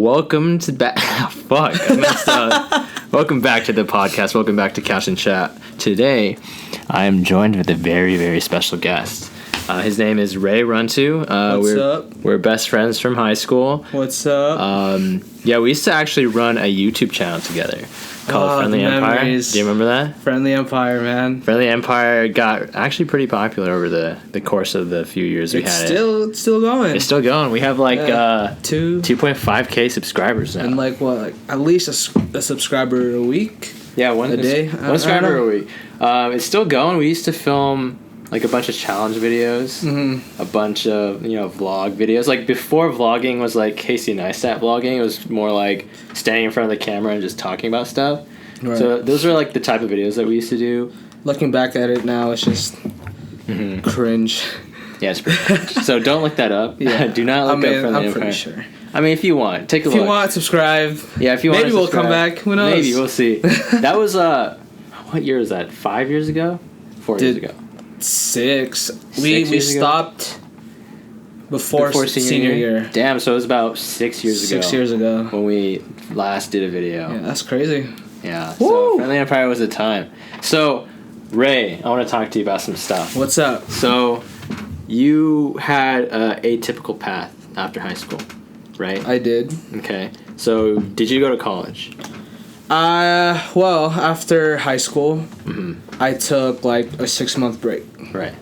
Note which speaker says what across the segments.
Speaker 1: Welcome to Fuck, I messed up. Welcome back to the podcast. Welcome back to Couch and Chat. Today, I am joined with a very, very special guest. His name is Ray Runtu.
Speaker 2: What's up?
Speaker 1: We're best friends from high school.
Speaker 2: What's up?
Speaker 1: Yeah, we used to actually run a YouTube channel together called Friendly Empire.
Speaker 2: Memories.
Speaker 1: Do you remember that?
Speaker 2: Friendly Empire, man.
Speaker 1: Friendly Empire got actually pretty popular over the course of the few years we had it.
Speaker 2: It's still going.
Speaker 1: It's still going. We have like 2.5K subscribers now.
Speaker 2: And at least a subscriber a week.
Speaker 1: Yeah, one
Speaker 2: day.
Speaker 1: One subscriber a week. It's still going. We used to film like a bunch of challenge videos, a bunch of vlog videos. Like before vlogging was like Casey Neistat vlogging. It was more like standing in front of the camera and just talking about stuff. Right. So those are like the type of videos that we used to do.
Speaker 2: Looking back at it now, it's just cringe.
Speaker 1: Yeah, it's pretty cringe. So don't look that up.
Speaker 2: Yeah.
Speaker 1: Do not look up Friendly Empire.
Speaker 2: I'm pretty sure.
Speaker 1: I mean, if you want, take a look.
Speaker 2: If you want, subscribe.
Speaker 1: Yeah, if you want,
Speaker 2: maybe we'll come back. Who knows?
Speaker 1: Maybe we'll see. That was what year was that? 5 years ago? 4 years ago?
Speaker 2: 6. We stopped before senior year.
Speaker 1: Damn, so it was about 6 years ago.
Speaker 2: 6 years ago
Speaker 1: when we last did a video.
Speaker 2: Yeah, that's crazy.
Speaker 1: Yeah.
Speaker 2: Woo!
Speaker 1: So Friendly Empire was a time. So Ray, I want to talk to you about some stuff.
Speaker 2: What's up?
Speaker 1: So you had a atypical path after high school, right?
Speaker 2: I did.
Speaker 1: Okay. So did you go to college?
Speaker 2: Well, after high school, I took like a 6-month break.
Speaker 1: Right.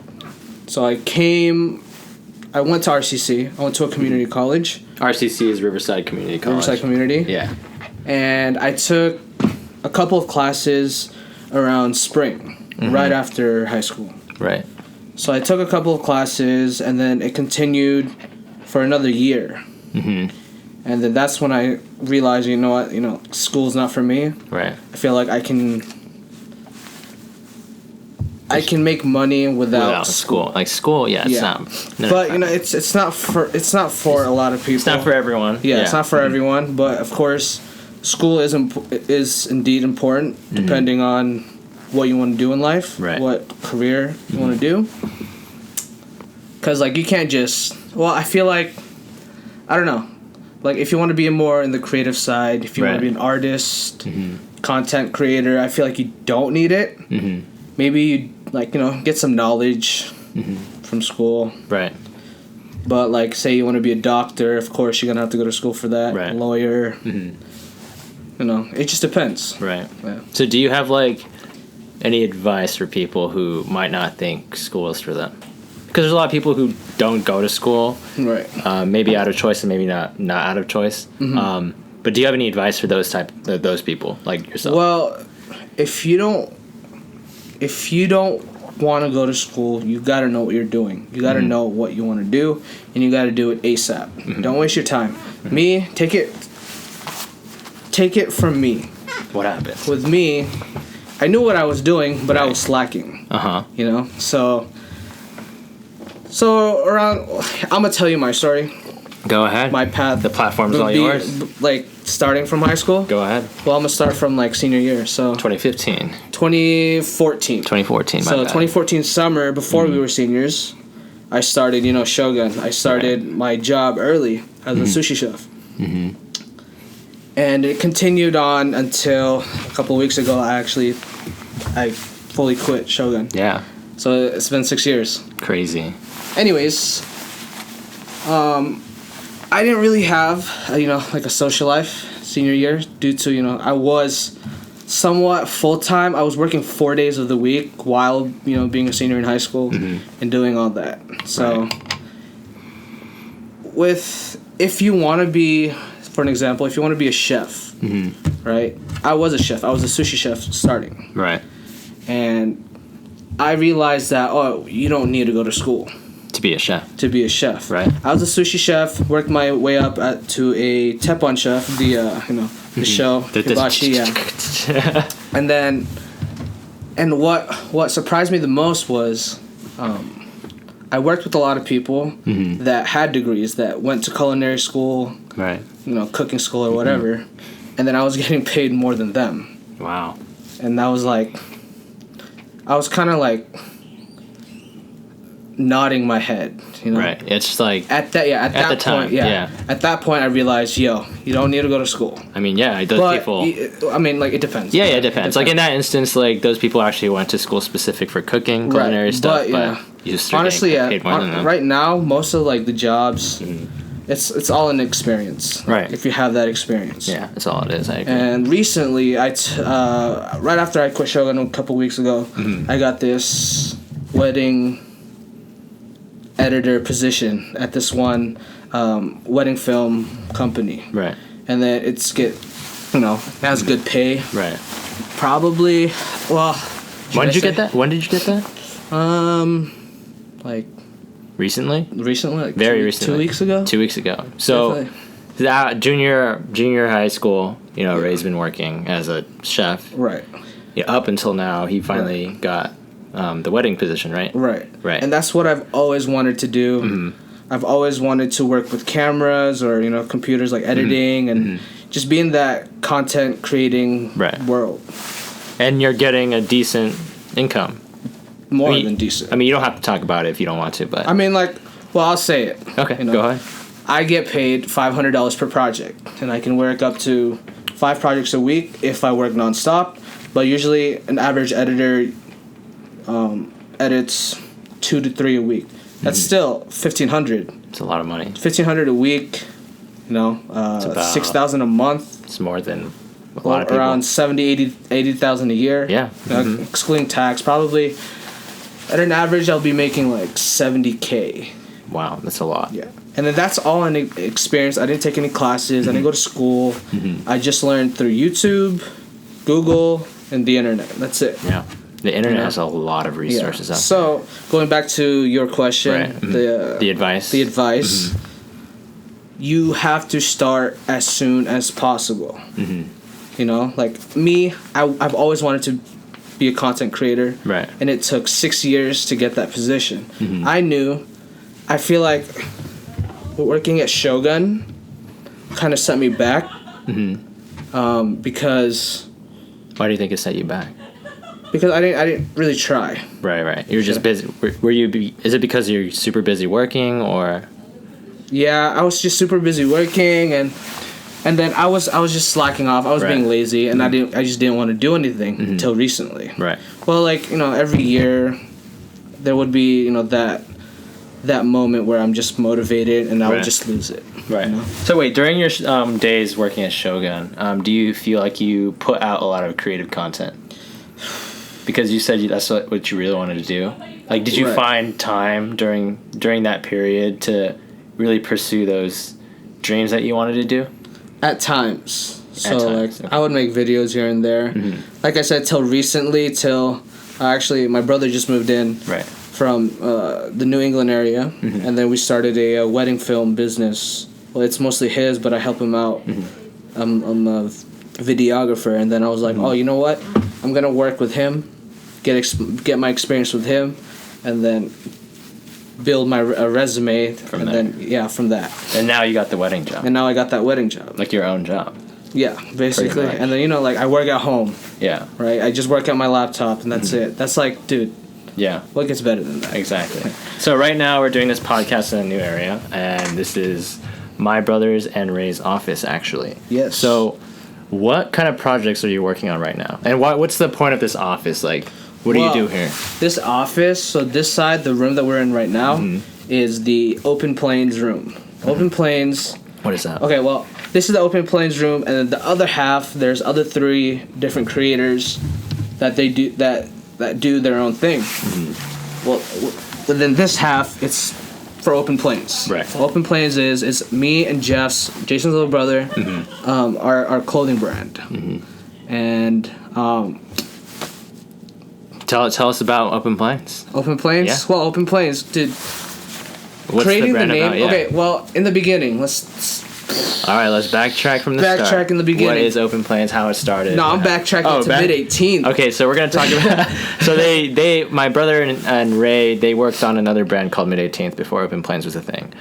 Speaker 2: So I went to RCC. I went to a community college.
Speaker 1: RCC is Riverside Community College.
Speaker 2: Riverside Community.
Speaker 1: Yeah.
Speaker 2: And I took a couple of classes around spring, right after high school.
Speaker 1: Right.
Speaker 2: So I took a couple of classes, and then it continued for another year. And then that's when I realized, you know what, school's not for me.
Speaker 1: Right.
Speaker 2: I feel like I can make money without school.
Speaker 1: Like school, yeah, it's not. No,
Speaker 2: but it's not for a lot of people.
Speaker 1: It's not for everyone.
Speaker 2: Yeah, it's not for everyone. But of course, school is indeed important, depending on what you want to do in life, what career you want to do. Because you can't just. Well, I feel like, I don't know. Like, if you want to be more in the creative side, if you want to be an artist, content creator, I feel like you don't need it. Maybe you, get some knowledge from school. Right. But, say you want to be a doctor, of course, you're going to have to go to school for that. Right. A lawyer. It just depends.
Speaker 1: Right.
Speaker 2: Yeah.
Speaker 1: So do you have, any advice for people who might not think school is for them? Because there's a lot of people who don't go to school, right? Maybe out of choice and maybe not out of choice. But do you have any advice for those people like yourself?
Speaker 2: Well, if you don't want to go to school, you got to know what you're doing. You got to know what you want to do, and you got to do it ASAP. Don't waste your time. Me, take it from me. What happened? With me, I knew what I was doing, but I was slacking. So around, I'm gonna tell you my story.
Speaker 1: Go ahead.
Speaker 2: My path.
Speaker 1: The platform's all yours.
Speaker 2: Starting from high school.
Speaker 1: Go ahead.
Speaker 2: Well, I'm gonna start from senior year. So
Speaker 1: 2015.
Speaker 2: 2014.
Speaker 1: 2014.
Speaker 2: So 2014 summer, before we were seniors, I started Shogun. I started my job early as a sushi chef. And it continued on until a couple of weeks ago. I fully quit Shogun. Yeah. So it's been 6 years.
Speaker 1: Crazy.
Speaker 2: Anyways, I didn't really have, a social life senior year due to, I was somewhat full-time. I was working 4 days of the week while, being a senior in high school and doing all that. So if you want to be, for an example, if you want to be a chef, right? I was a chef. I was a sushi chef starting. Right. And I realized that, you don't need to go to school.
Speaker 1: To be a chef.
Speaker 2: To be a chef. Right. I was a sushi chef, worked my way up to a Teppanyaki chef, the show, Hibachi, yeah. And what surprised me the most was I worked with a lot of people that had degrees, that went to culinary school, right? Cooking school or whatever, and then I was getting paid more than them. Wow. And that was I was kind of nodding my head,
Speaker 1: Right. It's like
Speaker 2: at that
Speaker 1: time,
Speaker 2: point, at that point I realized, you don't need to go to school.
Speaker 1: I mean, yeah, those people.
Speaker 2: I mean, like, it depends.
Speaker 1: Yeah, it depends. Like in that instance, like those people actually went to school specific for cooking, culinary stuff, but you just
Speaker 2: honestly,
Speaker 1: paid more than them.
Speaker 2: Right now, most of like the jobs, it's all an experience.
Speaker 1: Right.
Speaker 2: If you have that experience.
Speaker 1: Yeah, that's all it is. I agree.
Speaker 2: And recently, right after I quit Shogun a couple weeks ago, I got this wedding editor position at this one wedding film company.
Speaker 1: Right.
Speaker 2: And then it has good pay.
Speaker 1: Right.
Speaker 2: Probably, well.
Speaker 1: When did you get that?
Speaker 2: Like.
Speaker 1: Recently,
Speaker 2: like
Speaker 1: very recently.
Speaker 2: 2 weeks ago.
Speaker 1: 2 weeks ago. So, that junior high school, Ray's been working as a chef.
Speaker 2: Right.
Speaker 1: Yeah, up until now, he finally got the wedding position, right?
Speaker 2: Right.
Speaker 1: Right.
Speaker 2: And that's what I've always wanted to do. I've always wanted to work with cameras or computers, like editing and just be in that content creating world. And
Speaker 1: you're getting a decent income.
Speaker 2: More than decent.
Speaker 1: I mean, you don't have to talk about it if you don't want to, but
Speaker 2: I mean, I'll say it.
Speaker 1: Okay, go ahead.
Speaker 2: I get paid $500 per project, and I can work up to 5 projects a week if I work nonstop. But usually, an average editor edits 2 to 3 a week. That's still $1,500.
Speaker 1: It's a lot of money.
Speaker 2: $1,500 a week. $6,000 a month.
Speaker 1: It's more than a lot of people.
Speaker 2: Around $80,000 a year.
Speaker 1: Yeah.
Speaker 2: Excluding tax, probably. At an average, I'll be making like $70K.
Speaker 1: Wow, that's a lot.
Speaker 2: Yeah. And then that's all an experience. I didn't take any classes. I didn't go to school. I just learned through YouTube, Google, and the internet. That's it.
Speaker 1: Yeah. The internet has a lot of resources out there.
Speaker 2: So, going back to your question, the advice. The advice. You have to start as soon as possible. Like me, I've always wanted to be a content creator.
Speaker 1: Right.
Speaker 2: And it took 6 years to get that position. I feel like working at Shogun kind of set me back. Because.
Speaker 1: Why do you think it set you back?
Speaker 2: Because I didn't really try.
Speaker 1: Right. You're just busy. Is it because you're super busy working or?
Speaker 2: Yeah, I was just super busy working and then I was just slacking off. I was being lazy and I just didn't want to do anything until recently.
Speaker 1: Right.
Speaker 2: Well, every year there would be, that moment where I'm just motivated and I would just lose it.
Speaker 1: Right. So wait, during your days working at Shogun, do you feel like you put out a lot of creative content? Because you said that's what you really wanted to do. Like, did you find time during that period to really pursue those dreams that you wanted to do?
Speaker 2: At times. I would make videos here and there. Like I said, till recently, actually my brother just moved in from the New England area, and then we started a wedding film business. Well, it's mostly his, but I help him out. I'm a videographer, and then I was like, oh, you know what? I'm gonna work with him, get my experience with him, and then build my resume from that.
Speaker 1: And now you got the wedding job.
Speaker 2: And now I got that wedding job.
Speaker 1: Like your own job.
Speaker 2: Yeah, basically. And then I work at home.
Speaker 1: Yeah.
Speaker 2: Right. I just work at my laptop, and that's it. That's like, dude.
Speaker 1: Yeah.
Speaker 2: What gets better than that?
Speaker 1: Exactly. So right now we're doing this podcast in a new area, and this is my brother's and Ray's office, actually.
Speaker 2: Yes.
Speaker 1: So, what kind of projects are you working on right now? And what's the point of this office? Like, what do you do here?
Speaker 2: This office, so this side, the room that we're in right now, is the open planes room. Open planes.
Speaker 1: What is that?
Speaker 2: Okay, well, this is the open planes room, and then the other half, there's other 3 different creators that they do that do their own thing. Well, then this half, it's for Open Planes.
Speaker 1: Right.
Speaker 2: Open Planes is me and Jason's little brother, our clothing brand. And
Speaker 1: tell us about Open Planes.
Speaker 2: Open Planes?
Speaker 1: Yeah.
Speaker 2: Well, Open Planes, dude.
Speaker 1: What's creating the name. About? Yeah.
Speaker 2: Okay, well, in the beginning,
Speaker 1: all right, let's backtrack from the start.
Speaker 2: Backtrack in the beginning.
Speaker 1: What is Open Planes? How it started?
Speaker 2: No, I'm backtracking to mid-18.
Speaker 1: Okay, so we're gonna talk about. So they, my brother and Ray, they worked on another brand called Mid-18th before Open Planes was a thing.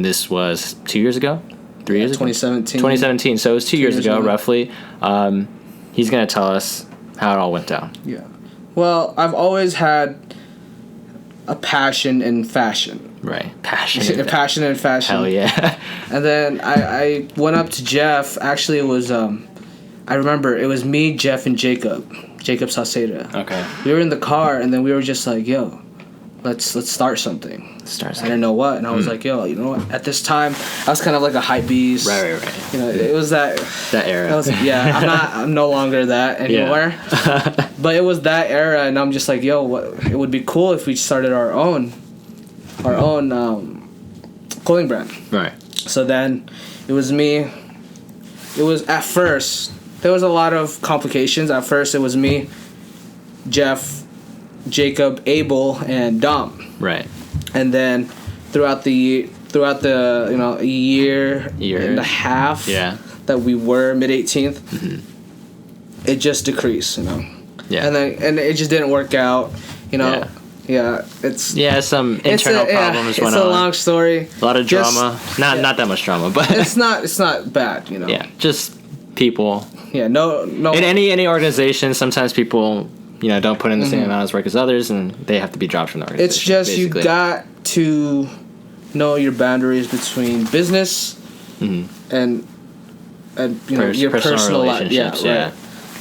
Speaker 1: This was 2 years ago, 3 years ago. 2017. 2017. So it was 2 years ago, roughly. He's gonna tell us how it all went down.
Speaker 2: Yeah. Well, I've always had a passion in fashion.
Speaker 1: Right. Passion
Speaker 2: in fashion.
Speaker 1: Hell yeah.
Speaker 2: And then I went up to Jeff. Actually, it was I remember it was me, Jeff, and Jacob Sauceda.
Speaker 1: Okay.
Speaker 2: We were in the car, and then we were just like, yo, let's start something. I didn't know what, and I was like, yo, you know what? At this time, I was kind of like a hype beast.
Speaker 1: Right.
Speaker 2: You know, it was that
Speaker 1: era.
Speaker 2: I'm no longer that anymore. Yeah. But it was that era, and I'm just like, yo, what? It would be cool if we started our own clothing brand.
Speaker 1: Right.
Speaker 2: So then, it was me. It was at first there was a lot of complications. At first, it was me, Jeff, Jacob, Abel, and Dom.
Speaker 1: Right.
Speaker 2: And then throughout the year and a half that we were mid-18th, it just decreased, you know.
Speaker 1: Yeah.
Speaker 2: And it just didn't work out, you know. Yeah,
Speaker 1: some internal problems went on.
Speaker 2: It's a long story.
Speaker 1: A lot of drama. Not that much drama, but
Speaker 2: it's not bad, you know.
Speaker 1: Yeah, just people.
Speaker 2: Yeah, no.
Speaker 1: In any organization, sometimes people, you know, don't put in the same amount of work as others, and they have to be dropped from the organization.
Speaker 2: It's just
Speaker 1: basically.
Speaker 2: You got to know your boundaries between business and you know your personal life. Yeah, right.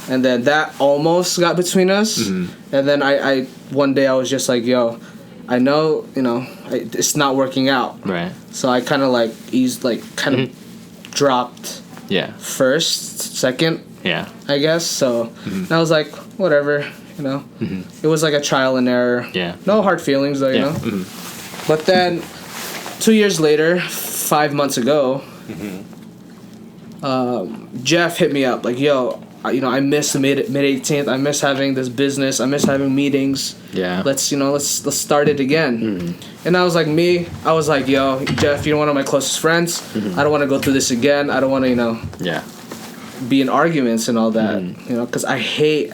Speaker 2: And then that almost got between us. And then I one day I was just like, yo, I know, you know, it's not working out.
Speaker 1: Right.
Speaker 2: So I kind of like dropped.
Speaker 1: Yeah.
Speaker 2: First, second.
Speaker 1: Yeah.
Speaker 2: I guess so. And I was like, whatever. You know, it was like a trial and error.
Speaker 1: Yeah.
Speaker 2: No hard feelings, though, you know. But then, 2 years later, 5 months ago, Jeff hit me up like, "Yo, you know, I miss the mid 18th. I miss having this business. I miss having meetings.
Speaker 1: Yeah.
Speaker 2: Let's start it again." And I was like, "Yo, Jeff, you're one of my closest friends. I don't want to go through this again. I don't want to, you know, be in arguments and all that, you know, because I hate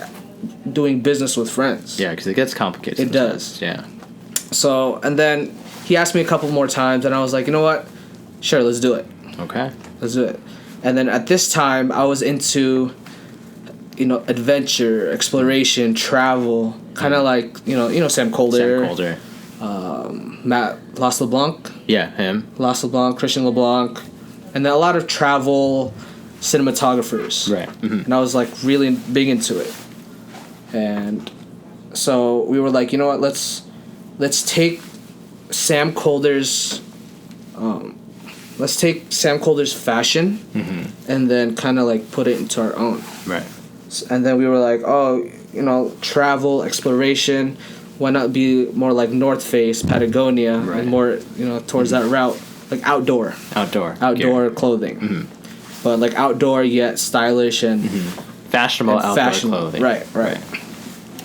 Speaker 2: doing business with friends."
Speaker 1: Yeah, because it gets complicated.
Speaker 2: It does.
Speaker 1: Yeah.
Speaker 2: So, and then he asked me a couple more times, and I was like, you know what? Sure, let's do it.
Speaker 1: Okay.
Speaker 2: Let's do it. And then at this time, I was into, you know, adventure, exploration, travel, kind of like, you know Sam Colder. Matt Las LeBlanc.
Speaker 1: Yeah, him.
Speaker 2: Las LeBlanc, Christian LeBlanc, and then a lot of travel cinematographers.
Speaker 1: Right.
Speaker 2: And I was like really big into it. And so we were like, you know what, let's take Sam Colder's fashion and then kind of like put it into our own.
Speaker 1: Right.
Speaker 2: And then we were like, oh, you know, travel, exploration, why not be more like North Face, Patagonia, and more, you know, towards that route, like outdoor gear. Clothing. But like outdoor yet stylish and
Speaker 1: fashionable outdoor clothing.
Speaker 2: Right.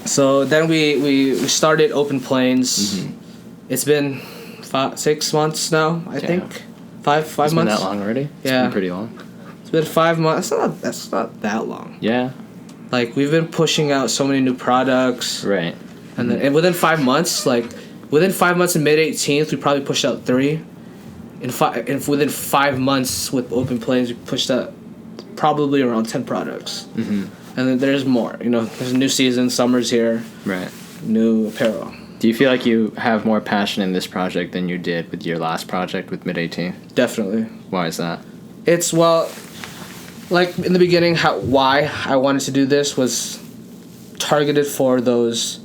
Speaker 2: So then we started Open Plains. It's been 6 months now, I think. Five
Speaker 1: it's
Speaker 2: months.
Speaker 1: Been that long already? It's been pretty long.
Speaker 2: It's been 5 months. That's not that long.
Speaker 1: Yeah.
Speaker 2: Like we've been pushing out so many new products.
Speaker 1: Right.
Speaker 2: And then within 5 months, within 5 months in mid-18th, we probably pushed out 3. And within 5 months with Open Plains, we pushed out probably around 10 products. And then there's more. You know, there's a new season. Summer's here. Right. New apparel.
Speaker 1: Do you feel like you have more passion in this project than you did with your last project with Mid-18?
Speaker 2: Definitely.
Speaker 1: Why is that?
Speaker 2: It's, well, like in the beginning, why I wanted to do this was targeted for those,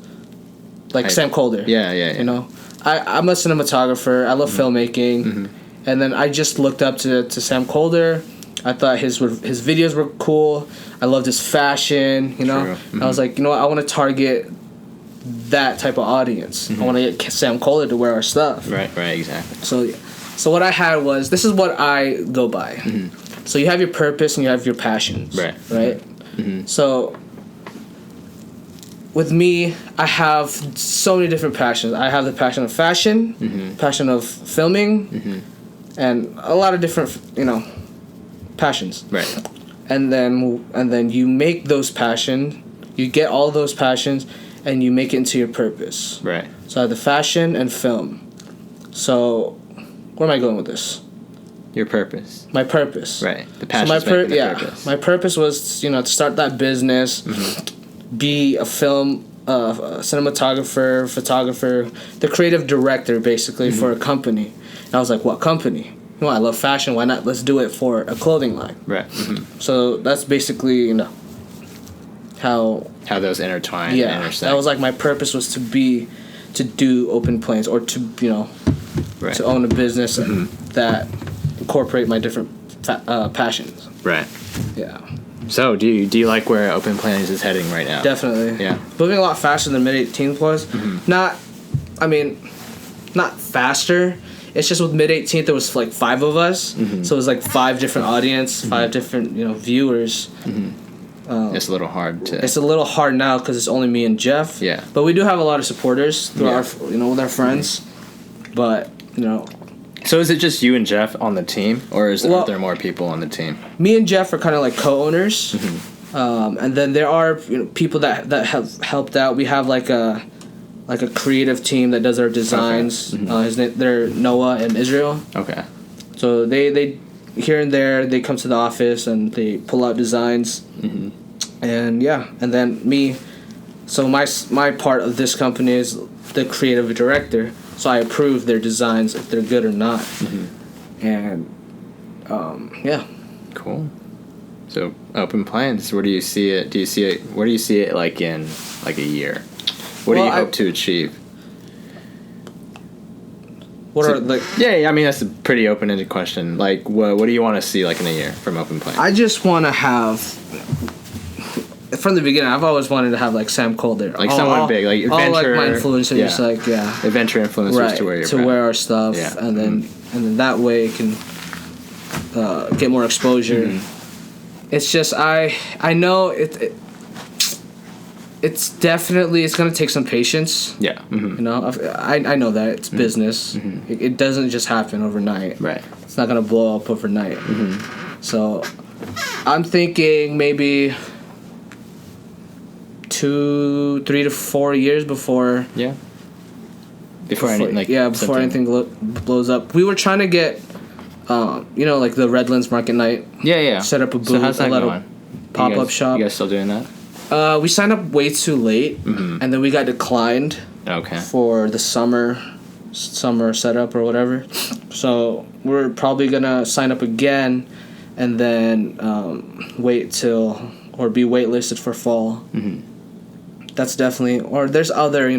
Speaker 2: like Sam Colder.
Speaker 1: Yeah.
Speaker 2: You know, I'm a cinematographer. I love filmmaking. And then I just looked up to Sam Colder. I thought his videos were cool. I loved his fashion, you know. I was like, you know what, I want to target that type of audience. I want to get Sam Colder to wear our stuff.
Speaker 1: Right, exactly.
Speaker 2: So what I had was, this is what I go by. So you have your purpose and you have your passions. Right? So with me, I have so many different passions. I have the passion of fashion, passion of filming, and a lot of different, you know, passions. Right. And then you make those passions, you get all those passions, and you make it into your purpose. Right. So I have the fashion and film. So where am I going with this?
Speaker 1: Your purpose.
Speaker 2: My purpose.
Speaker 1: Right. The passion. So
Speaker 2: purpose. My purpose was, you know, to start that business, be a film cinematographer, photographer, the creative director basically for a company. And I was like, what company? I love fashion. Why not? Let's do it for a clothing line.
Speaker 1: Right.
Speaker 2: So that's basically how
Speaker 1: those intertwine.
Speaker 2: Yeah,
Speaker 1: and intersect.
Speaker 2: that was like my purpose was to do Open Plains or to
Speaker 1: right.
Speaker 2: to own a business that incorporate my different passions.
Speaker 1: Right.
Speaker 2: Yeah.
Speaker 1: So do you like where Open Plains is heading right now?
Speaker 2: Definitely.
Speaker 1: Yeah.
Speaker 2: Moving a lot faster than mid-18 was. Not faster. It's just with mid-18 there was like 5 of us, so it was like 5 different audience, 5 different viewers.
Speaker 1: It's a little hard to.
Speaker 2: It's a little hard now because it's only me and Jeff.
Speaker 1: Yeah.
Speaker 2: But we do have a lot of supporters through our with our friends, but
Speaker 1: So is it just you and Jeff on the team, or are there more people on the team?
Speaker 2: Me and Jeff are kind of like co-owners, and then there are people that have helped out. We have like a creative team that does our designs. Okay. They're Noah and Israel.
Speaker 1: Okay.
Speaker 2: So they here and there they come to the office and they pull out designs, and and then me. So my part of this company is the creative director. So I approve their designs if they're good or not, and
Speaker 1: Cool. So Open Plains, where do you see it? Where do you see it like in like a year? What do you hope to achieve? Yeah, I mean that's a pretty open-ended question. Like, what do you want to see like in a year from Open Plains?
Speaker 2: I just want to have. From the beginning, I've always wanted to have like Sam Cole there,
Speaker 1: like someone big, like adventure,
Speaker 2: all like my influencers,
Speaker 1: adventure influencers
Speaker 2: to wear our stuff, and then that way it can get more exposure. It's just I know it's definitely it's gonna take some patience.
Speaker 1: Yeah.
Speaker 2: I know that it's business. It doesn't just happen overnight.
Speaker 1: Right.
Speaker 2: It's not gonna blow up overnight. So I'm thinking maybe 2, 3 to 4 years before anything blows up. We were trying to get like the Redlands Market Night set up a booth.
Speaker 1: So how's that going?
Speaker 2: Pop-up shop.
Speaker 1: You guys still doing that?
Speaker 2: We signed up way too late, and then we got declined for the summer setup or whatever. So we're probably gonna sign up again and then wait till or be waitlisted for fall. That's definitely, or there's other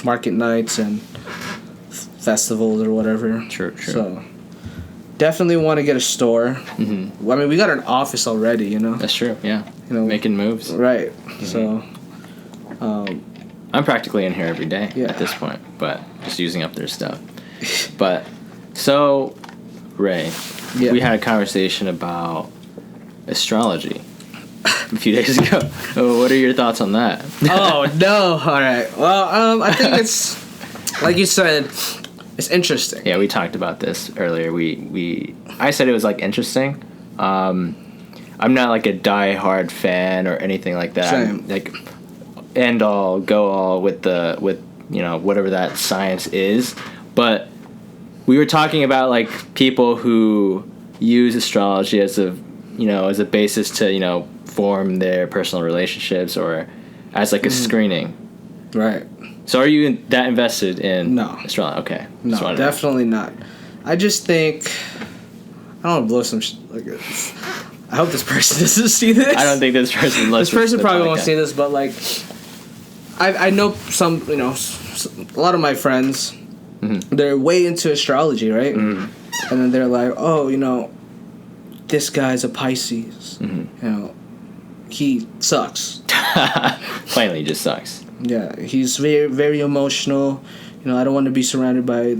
Speaker 2: market nights and festivals or whatever.
Speaker 1: True.
Speaker 2: So definitely want to get a store. I mean, we got an office already.
Speaker 1: That's true. Yeah. Making moves.
Speaker 2: Right. So.
Speaker 1: I'm practically in here every day at this point, but just using up their stuff. But so, Ray, we had a conversation about astrology a few days ago. What are your thoughts on that?
Speaker 2: Oh no! All right. Well, I think it's like you said, it's interesting.
Speaker 1: Yeah, we talked about this earlier. I said it was like interesting. I'm not like a die-hard fan or anything like that.
Speaker 2: Same.
Speaker 1: I'm, like end all, go all with whatever that science is. But we were talking about like people who use astrology as a basis to form their personal relationships or as like a screening. Right. So are you that invested in astrology? Okay.
Speaker 2: No, definitely not. I just think I don't want to blow some I hope this person doesn't see this.
Speaker 1: I don't think this person listens.
Speaker 2: This person probably won't see this, but like I know some, a lot of my friends, they're way into astrology, right? And then they're like, oh, this guy's a Pisces. He sucks.
Speaker 1: Plainly, he just sucks.
Speaker 2: Yeah, he's very, very emotional. I don't want to be surrounded by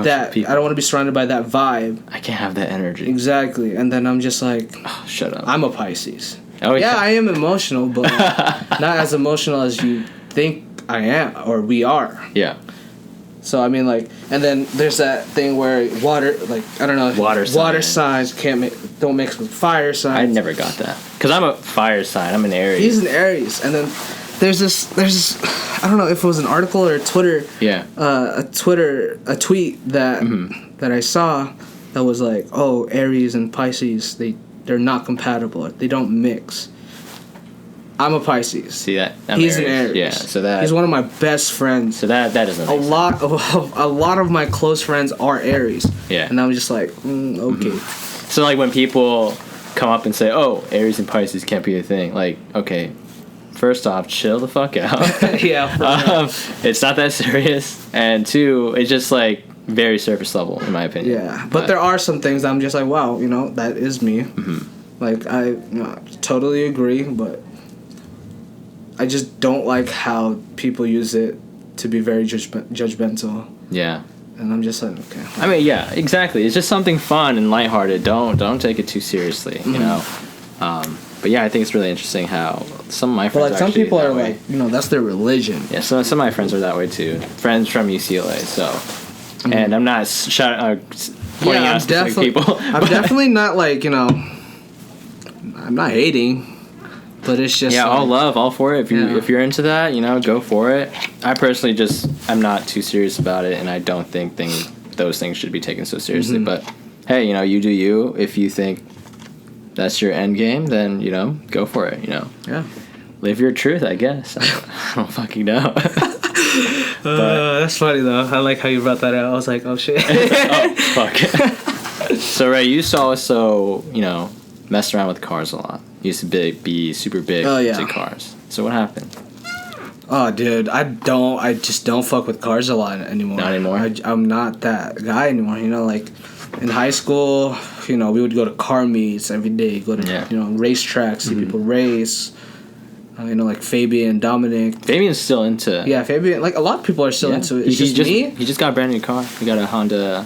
Speaker 2: that. People. I don't want to be surrounded by that vibe.
Speaker 1: I can't have that energy.
Speaker 2: Exactly. And then I'm just like,
Speaker 1: oh, shut up.
Speaker 2: I'm a Pisces.
Speaker 1: Oh,
Speaker 2: yeah, I am emotional, but not as emotional as you think I am or we are.
Speaker 1: Yeah.
Speaker 2: So I mean, like, and then there's that thing where water signs don't mix with fire signs.
Speaker 1: I never got that because I'm a fire sign. I'm an Aries.
Speaker 2: He's an Aries, and then there's this. I don't know if it was an article or a Twitter.
Speaker 1: Yeah.
Speaker 2: A tweet that I saw that was like, oh, Aries and Pisces, they're not compatible. They don't mix. I'm a Pisces.
Speaker 1: See that?
Speaker 2: He's an Aries.
Speaker 1: Yeah, so that...
Speaker 2: He's one of my best friends.
Speaker 1: So that doesn't make sense.
Speaker 2: A lot of my close friends are Aries.
Speaker 1: Yeah.
Speaker 2: And I'm just like, okay.
Speaker 1: So, like, when people come up and say, oh, Aries and Pisces can't be a thing, like, okay, first off, chill the fuck out.
Speaker 2: Yeah.
Speaker 1: It's not that serious. And two, it's just, like, very surface level, in my opinion.
Speaker 2: Yeah. But there are some things that I'm just like, wow, that is me. Like, I totally agree, but I just don't like how people use it to be very judgmental.
Speaker 1: Yeah.
Speaker 2: And I'm just like, okay.
Speaker 1: I mean, yeah, exactly. It's just something fun and lighthearted. Don't take it too seriously, you know. But yeah, I think it's really interesting how some of my friends.
Speaker 2: But like some people are like, that's their religion.
Speaker 1: Yeah, so some of my friends are that way too. Friends from UCLA, so. And I'm not pointing out specific people.
Speaker 2: I'm definitely not like I'm not hating. But it's just
Speaker 1: all love, all for it. If you're into that, go for it. I personally I'm not too serious about it, and I don't think those things should be taken so seriously. But hey, you do you. If you think that's your end game, then go for it.
Speaker 2: Yeah.
Speaker 1: Live your truth, I guess. I don't fucking know.
Speaker 2: That's funny though. I like how you brought that out. I was like, oh shit.
Speaker 1: Oh fuck. So Ray, you saw us mess around with cars a lot. You used to be super big into cars. So what happened?
Speaker 2: Oh, dude, I just don't fuck with cars a lot anymore.
Speaker 1: Not anymore?
Speaker 2: I'm not that guy anymore. Like, in high school, we would go to car meets every day, go to, racetracks, see people race. Like Fabian, Dominic.
Speaker 1: Fabian's still into...
Speaker 2: Yeah, Fabian, like, a lot of people are still into it. It's just me.
Speaker 1: He just got a brand new car. He got a Honda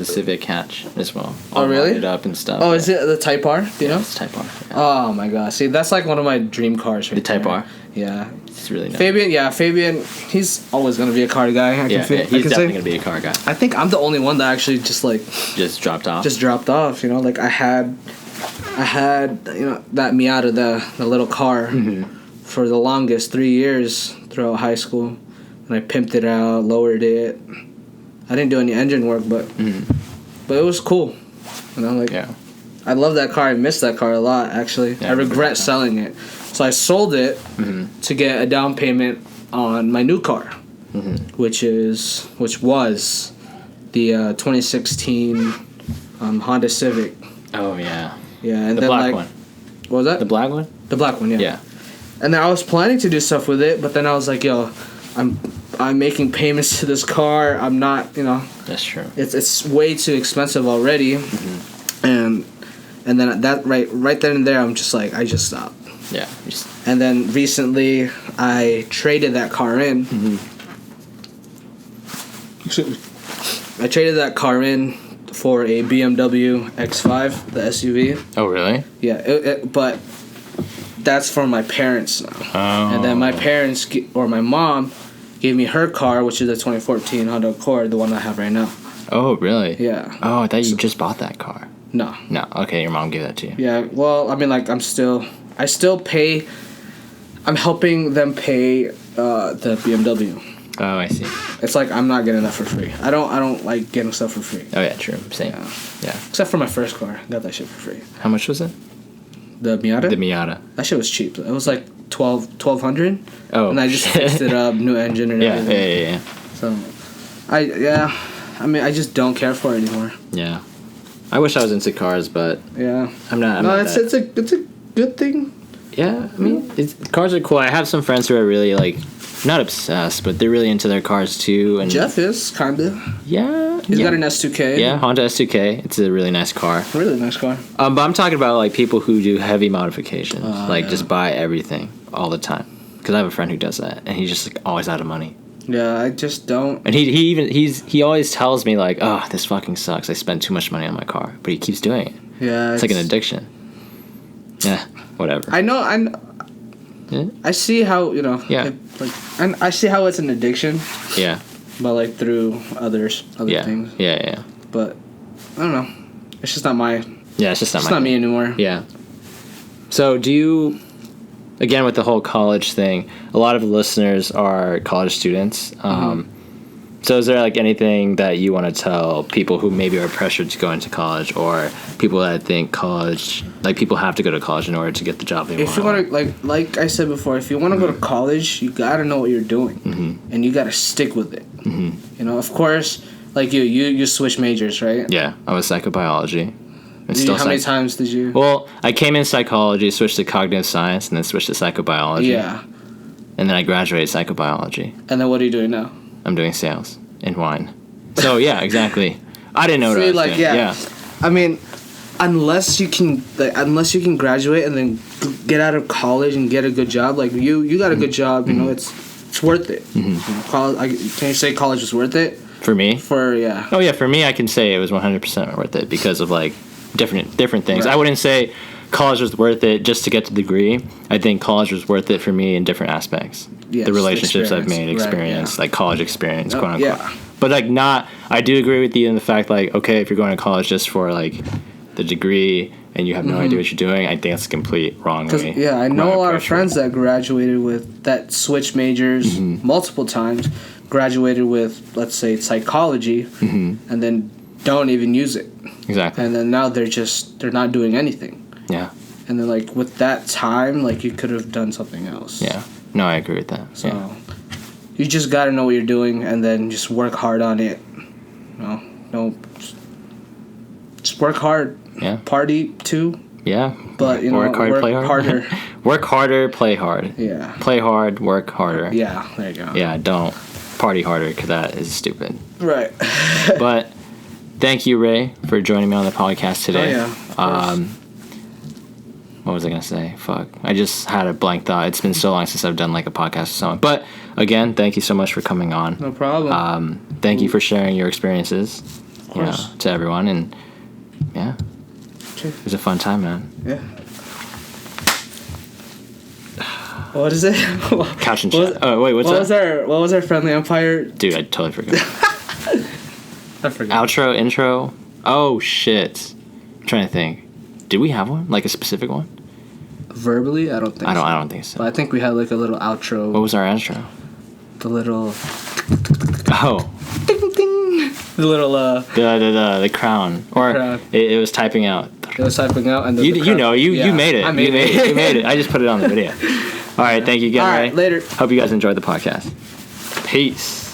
Speaker 1: Civic hatch as well.
Speaker 2: Oh, really?
Speaker 1: It up and stuff.
Speaker 2: Oh, is it the Type R? Do you know?
Speaker 1: It's Type R. Yeah.
Speaker 2: Oh my god! See, that's like one of my dream cars. Right
Speaker 1: the Type
Speaker 2: there.
Speaker 1: R.
Speaker 2: Yeah.
Speaker 1: It's really nice.
Speaker 2: Fabian. He's always gonna be a car guy.
Speaker 1: He's definitely gonna be a car guy.
Speaker 2: I think I'm the only one that actually just
Speaker 1: dropped off.
Speaker 2: Just dropped off. Like I had that Miata, the little car, for the longest 3 years throughout high school, and I pimped it out, lowered it. I didn't do any engine work, but it was cool. I love that car. I miss that car a lot, actually. Yeah, I regret selling it. So I sold it to get a down payment on my new car, which was the 2016 Honda Civic.
Speaker 1: Oh, yeah.
Speaker 2: Yeah, and
Speaker 1: the
Speaker 2: then
Speaker 1: black one.
Speaker 2: What was that?
Speaker 1: The black one?
Speaker 2: The black one, yeah.
Speaker 1: Yeah.
Speaker 2: And then I was planning to do stuff with it, but then I was like, yo, I'm making payments to this car. I'm not,
Speaker 1: That's true.
Speaker 2: It's way too expensive already, and then that right then and there, I'm just like, I just stopped.
Speaker 1: Yeah.
Speaker 2: And then recently, I traded that car in. I traded that car in for a BMW X5, the SUV.
Speaker 1: Oh, really?
Speaker 2: Yeah, but that's for my parents now.
Speaker 1: Oh.
Speaker 2: And then my parents, or my mom, gave me her car, which is the 2014 Honda Accord, the one I have right now.
Speaker 1: Oh, really?
Speaker 2: Yeah.
Speaker 1: Oh, I thought you just bought that car.
Speaker 2: No.
Speaker 1: No. Okay, your mom gave that to you.
Speaker 2: Yeah. Well, I mean, like, I still pay. I'm helping them pay the BMW.
Speaker 1: Oh, I see.
Speaker 2: It's like I'm not getting that for free. I don't like getting stuff for free.
Speaker 1: Oh yeah, true. Same. Yeah.
Speaker 2: Except for my first car, got that shit for free.
Speaker 1: How much was it?
Speaker 2: The Miata.
Speaker 1: The Miata.
Speaker 2: That shit was cheap. It was like $1,200.
Speaker 1: Oh.
Speaker 2: And I just fixed it up, new engine and everything.
Speaker 1: Yeah.
Speaker 2: So, I mean, I just don't care for it anymore.
Speaker 1: Yeah. I wish I was into cars, but
Speaker 2: yeah,
Speaker 1: I'm not.
Speaker 2: It's a good thing.
Speaker 1: Yeah, I mean, cars are cool. I have some friends who are really not obsessed, but they're really into their cars too. And
Speaker 2: Jeff is kinda.
Speaker 1: Yeah.
Speaker 2: He's got an S2K.
Speaker 1: Yeah, Honda S2K. It's a really nice car.
Speaker 2: Really nice car.
Speaker 1: But I'm talking about people who do heavy modifications, just buy everything all the time. Because I have a friend who does that, and he's just always out of money.
Speaker 2: Yeah, I just don't.
Speaker 1: And he always tells me oh, this fucking sucks. I spent too much money on my car, but he keeps doing it.
Speaker 2: Yeah,
Speaker 1: it's like an addiction. Yeah, whatever.
Speaker 2: I know.
Speaker 1: Yeah.
Speaker 2: I see how
Speaker 1: Yeah.
Speaker 2: and I see how it's an addiction.
Speaker 1: Yeah.
Speaker 2: But through other things.
Speaker 1: Yeah.
Speaker 2: But I don't know. It's just not my.
Speaker 1: Yeah, it's just not
Speaker 2: me anymore.
Speaker 1: Yeah. So do you? Again, with the whole college thing, a lot of the listeners are college students. So is there like anything that you want to tell people who maybe are pressured to go into college, or people that think college, like people have to go to college in order to get the job they want?
Speaker 2: If you want to, like I said before, if you want to go to college, you got to know what you're doing, and you got to stick with it. You know, of course, like you switch majors, right?
Speaker 1: Yeah, I was psychobiology.
Speaker 2: How many times did you?
Speaker 1: Well, I came in psychology, switched to cognitive science, and then switched to psychobiology.
Speaker 2: Yeah.
Speaker 1: And then I graduated psychobiology.
Speaker 2: And then what are you doing now?
Speaker 1: I'm doing sales in wine. So yeah, exactly. I didn't know what I was doing. Yeah.
Speaker 2: I mean, unless you can graduate and then get out of college and get a good job, like you got a good job, you know, it's worth it. Can you say college was worth it?
Speaker 1: For me?
Speaker 2: Oh
Speaker 1: yeah, for me I can say it was 100% worth it because of like different things.
Speaker 2: Right.
Speaker 1: I wouldn't say college was worth it just to get the degree. I think college was worth it for me in different aspects.
Speaker 2: Yes,
Speaker 1: the relationships I've made, like college experience, quote unquote. Yeah. But like I do agree with you in the fact like, okay, if you're going to college just for like the degree and you have no idea what you're doing, I think that's a complete wrong way.
Speaker 2: Yeah, I know a lot of friends that graduated with that switch majors multiple times, graduated with, let's say, psychology, and then don't even use it.
Speaker 1: Exactly.
Speaker 2: And then now they're not doing anything.
Speaker 1: Yeah.
Speaker 2: And then like with that time, like you could have done something else.
Speaker 1: Yeah. No, I agree with that.
Speaker 2: So you just got to know what you're doing and then just work hard on it. Just work hard.
Speaker 1: Yeah.
Speaker 2: Party too.
Speaker 1: Yeah.
Speaker 2: But
Speaker 1: work hard, play hard.
Speaker 2: Harder.
Speaker 1: Work harder, play hard.
Speaker 2: Yeah.
Speaker 1: Play hard, work harder.
Speaker 2: Yeah, there you go.
Speaker 1: Yeah, don't party harder because that is stupid.
Speaker 2: Right.
Speaker 1: But thank you, Ray, for joining me on the podcast today.
Speaker 2: Oh, yeah.
Speaker 1: What was I going to say? Fuck. I just had a blank thought. It's been so long since I've done like a podcast with someone. But again, thank you so much for coming on.
Speaker 2: No problem.
Speaker 1: Thank you for sharing your experiences to everyone. And yeah, it was a fun time, man.
Speaker 2: Yeah. What is it?
Speaker 1: Couch and chat. Oh, wait, what's that?
Speaker 2: What was our friendly empire?
Speaker 1: Dude, I totally forgot.
Speaker 2: I forgot.
Speaker 1: Outro, intro. Oh, shit. I'm trying to think. Did we have one? Like a specific one?
Speaker 2: Verbally? I don't think so.
Speaker 1: I don't think so.
Speaker 2: But I think we had like a little outro.
Speaker 1: What was our outro?
Speaker 2: The little...
Speaker 1: Oh.
Speaker 2: Ding, ding. The little...
Speaker 1: The crown. Or
Speaker 2: crown.
Speaker 1: It was typing out.
Speaker 2: It was typing out. And
Speaker 1: you made it.
Speaker 2: I made it.
Speaker 1: You made it. I just put it on the video. All right, thank you again,
Speaker 2: All right,
Speaker 1: Ray.
Speaker 2: later.
Speaker 1: Hope you guys enjoyed the podcast. Peace.